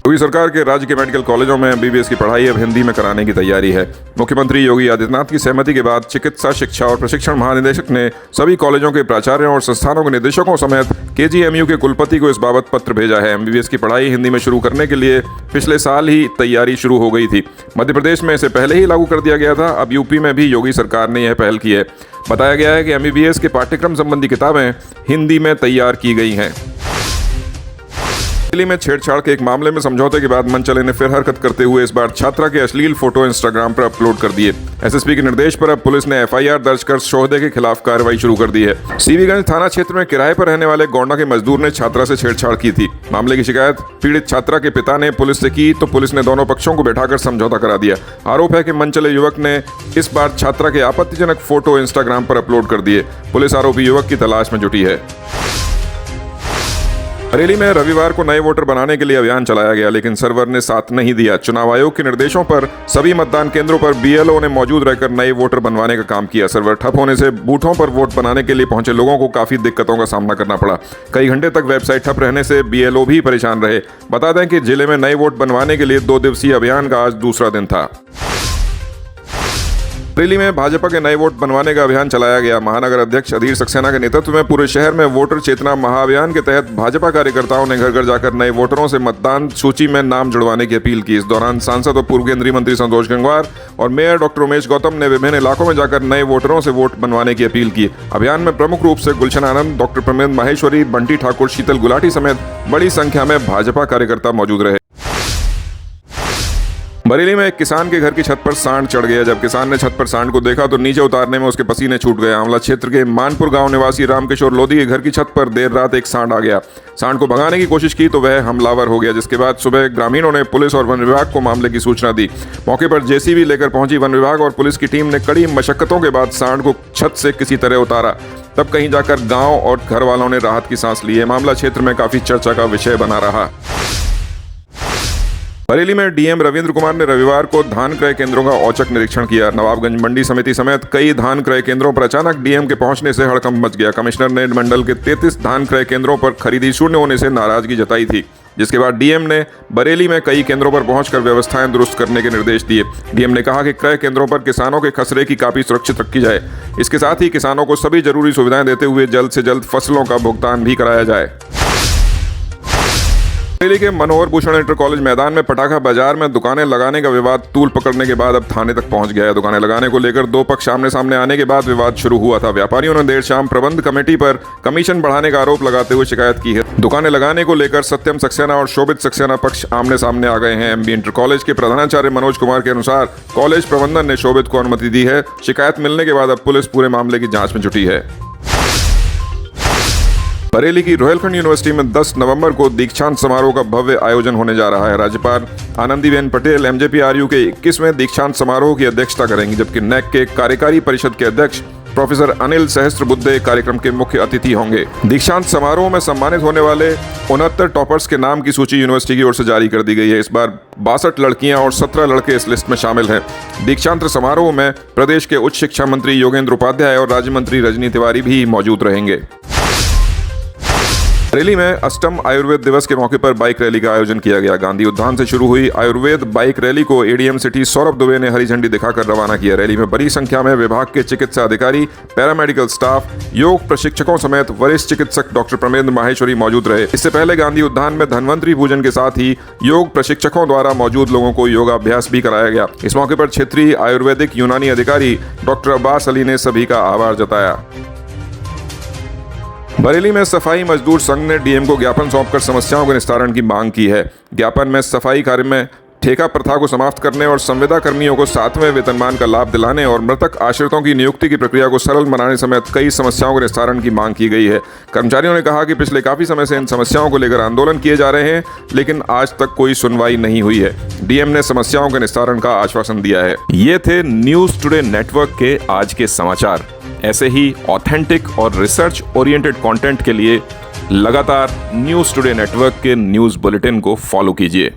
योगी सरकार के राज्य के मेडिकल कॉलेजों में एमबीबीएस की पढ़ाई अब हिंदी में कराने की तैयारी है। मुख्यमंत्री योगी आदित्यनाथ की सहमति के बाद चिकित्सा शिक्षा और प्रशिक्षण महानिदेशक ने सभी कॉलेजों के प्राचार्यों और संस्थानों के निदेशकों समेत केजीएमयू के कुलपति को इस बाबत पत्र भेजा है। एमबीबीएस की पढ़ाई हिंदी में शुरू करने के लिए पिछले साल ही तैयारी शुरू हो गई थी। मध्य प्रदेश में इसे पहले ही लागू कर दिया गया था। अब यूपी में भी योगी सरकार ने यह पहल की है। बताया गया है कि एमबीबीएस के पाठ्यक्रम संबंधी किताबें हिंदी में तैयार की गई हैं। दिल्ली में छेड़छाड़ के एक मामले में समझौते के बाद मनचले ने फिर हरकत करते हुए इस बार छात्रा के अश्लील फोटो इंस्टाग्राम पर अपलोड कर दिए। एसएसपी के निर्देश पर अब पुलिस ने एफआईआर दर्ज कर शोहदे के खिलाफ कार्रवाई शुरू कर दी है। सीवीगंज थाना क्षेत्र में किराए पर रहने वाले गोंडा के मजदूर ने छात्रा से छेड़छाड़ की थी। मामले की शिकायत पीड़ित छात्रा के पिता ने पुलिस से की तो पुलिस ने दोनों पक्षों को बैठाकर समझौता करा दिया। आरोप है कि मनचले युवक ने इस बार छात्रा के आपत्तिजनक फोटो इंस्टाग्राम पर अपलोड कर दिए। पुलिस आरोपी युवक की तलाश में जुटी है। बरेली में रविवार को नए वोटर बनाने के लिए अभियान चलाया गया, लेकिन सर्वर ने साथ नहीं दिया। चुनाव आयोग के निर्देशों पर सभी मतदान केंद्रों पर बीएलओ ने मौजूद रहकर नए वोटर बनवाने का काम किया। सर्वर ठप होने से बूथों पर वोट बनाने के लिए पहुंचे लोगों को काफी दिक्कतों का सामना करना पड़ा। कई घंटे तक वेबसाइट ठप रहने से बीएलओ भी परेशान रहे। बता दें कि जिले में नए वोट बनवाने के लिए 2 दिवसीय अभियान का आज दूसरा दिन था। बरेली में भाजपा के नए वोट बनवाने का अभियान चलाया गया। महानगर अध्यक्ष अधीर सक्सेना के नेतृत्व में पूरे शहर में वोटर चेतना महाअभियान के तहत भाजपा कार्यकर्ताओं ने घर घर जाकर नए वोटरों से मतदान सूची में नाम जुड़वाने की अपील की। इस दौरान सांसद और पूर्व केंद्रीय मंत्री संतोष गंगवार और मेयर डॉक्टर उमेश गौतम ने विभिन्न इलाकों में जाकर नए वोटरों से वोट बनवाने की अपील की। अभियान में प्रमुख रूप से गुलशन आनंद, डॉक्टर प्रमेंद्र माहेश्वरी, बंटी ठाकुर, शीतल गुलाटी समेत बड़ी संख्या में भाजपा कार्यकर्ता मौजूद रहे। बरेली में एक किसान के घर की छत पर सांड चढ़ गया। जब किसान ने छत पर सांड को देखा तो नीचे उतारने में उसके पसीने छूट गए। आंवला क्षेत्र के मानपुर गांव निवासी रामकिशोर लोधी के घर की छत पर देर रात एक सांड आ गया। सांड को भगाने की कोशिश की तो वह हमलावर हो गया, जिसके बाद सुबह ग्रामीणों ने पुलिस और वन विभाग को मामले की सूचना दी। मौके पर जेसीबी लेकर पहुंची वन विभाग और पुलिस की टीम ने कड़ी मशक्कतों के बाद सांड को छत से किसी तरह उतारा। तब कहीं जाकर गाँव और घर वालों ने राहत की सांस ली है। मामला क्षेत्र में काफी चर्चा का विषय बना रहा। बरेली में डीएम रविंद्र कुमार ने रविवार को धान क्रय केंद्रों का औचक निरीक्षण किया। नवाबगंज मंडी समिति समेत कई धान क्रय केंद्रों पर अचानक डीएम के पहुंचने से हड़कंप मच गया। कमिश्नर ने मंडल के 33 धान क्रय केंद्रों पर खरीदी शून्य होने से नाराजगी जताई थी, जिसके बाद डीएम ने बरेली में कई केंद्रों पर पहुंचकर व्यवस्थाएं दुरुस्त करने के निर्देश दिए। डीएम ने कहा कि क्रय केंद्रों पर किसानों के खसरे की काफी सुरक्षित रखी जाए। इसके साथ ही किसानों को सभी जरूरी सुविधाएं देते हुए जल्द से जल्द फसलों का भुगतान भी कराया जाए। बरेली के मनोहर भूषण इंटर कॉलेज मैदान में पटाखा बाजार में दुकानें लगाने का विवाद तूल पकड़ने के बाद अब थाने तक पहुंच गया है। दुकानें लगाने को लेकर 2 पक्ष आमने सामने आने के बाद विवाद शुरू हुआ था। व्यापारियों ने देर शाम प्रबंध कमेटी पर कमीशन बढ़ाने का आरोप लगाते हुए शिकायत की है। दुकानें लगाने को लेकर सत्यम सक्सेना और शोभित सक्सेना पक्ष आमने सामने आ गए हैं। एमबी इंटर कॉलेज के प्रधानाचार्य मनोज कुमार के अनुसार कॉलेज प्रबंधन ने शोभित को अनुमति दी है। शिकायत मिलने के बाद अब पुलिस पूरे मामले की जाँच में जुटी है। बरेली की रोहिलखंड यूनिवर्सिटी में 10 नवंबर को दीक्षांत समारोह का भव्य आयोजन होने जा रहा है। राज्यपाल आनंदीबेन पटेल एमजेपीआरयू के 21वें दीक्षांत समारोह की अध्यक्षता करेंगी, जबकि नेक के कार्यकारी परिषद के अध्यक्ष प्रोफेसर अनिल सहस्त्रबुद्धे कार्यक्रम के मुख्य अतिथि होंगे। दीक्षांत समारोह में सम्मानित होने वाले 69 टॉपर्स के नाम की सूची यूनिवर्सिटी की ओर से जारी कर दी गई है। इस बार 62 लड़कियां और 17 लड़के इस लिस्ट में शामिल हैं। दीक्षांत समारोह में प्रदेश के उच्च शिक्षा मंत्री योगेंद्र उपाध्याय और राज्य मंत्री रजनी तिवारी भी मौजूद रहेंगे। बरेली में अष्टम आयुर्वेद दिवस के मौके पर बाइक रैली का आयोजन किया गया। गांधी उद्यान से शुरू हुई आयुर्वेद बाइक रैली को एडीएम सिटी सौरभ दुबे ने हरी झंडी दिखाकर रवाना किया। रैली में बड़ी संख्या में विभाग के चिकित्सा अधिकारी, पैरामेडिकल स्टाफ, योग प्रशिक्षकों समेत वरिष्ठ चिकित्सक डॉक्टर प्रमेंद्र माहेश्वरी मौजूद रहे। इससे पहले गांधी उद्यान में धन्वंतरी पूजन के साथ ही योग प्रशिक्षकों द्वारा मौजूद लोगों को योगाभ्यास भी कराया गया। इस मौके पर क्षेत्रीय आयुर्वेदिक यूनानी अधिकारी डॉक्टर अब्बास अली ने सभी का आभार जताया। बरेली में सफाई मजदूर संघ ने डीएम को ज्ञापन सौंपकर समस्याओं के निस्तारण की मांग की है। ज्ञापन में सफाई कार्य में ठेका प्रथा को समाप्त करने और संविदा कर्मियों को 7वें वेतनमान का लाभ दिलाने और मृतक आश्रितों की नियुक्ति की प्रक्रिया को सरल बनाने समेत कई समस्याओं के निस्तारण की मांग की गई है। कर्मचारियों ने कहा कि पिछले काफी समय से इन समस्याओं को लेकर आंदोलन किए जा रहे हैं, लेकिन आज तक कोई सुनवाई नहीं हुई है। डीएम ने समस्याओं के निस्तारण का आश्वासन दिया है। ये थे न्यूज टुडे नेटवर्क के आज के समाचार। ऐसे ही ऑथेंटिक और रिसर्च ओरिएंटेड कंटेंट के लिए लगातार न्यूज टुडे नेटवर्क के न्यूज बुलेटिन को फॉलो कीजिए।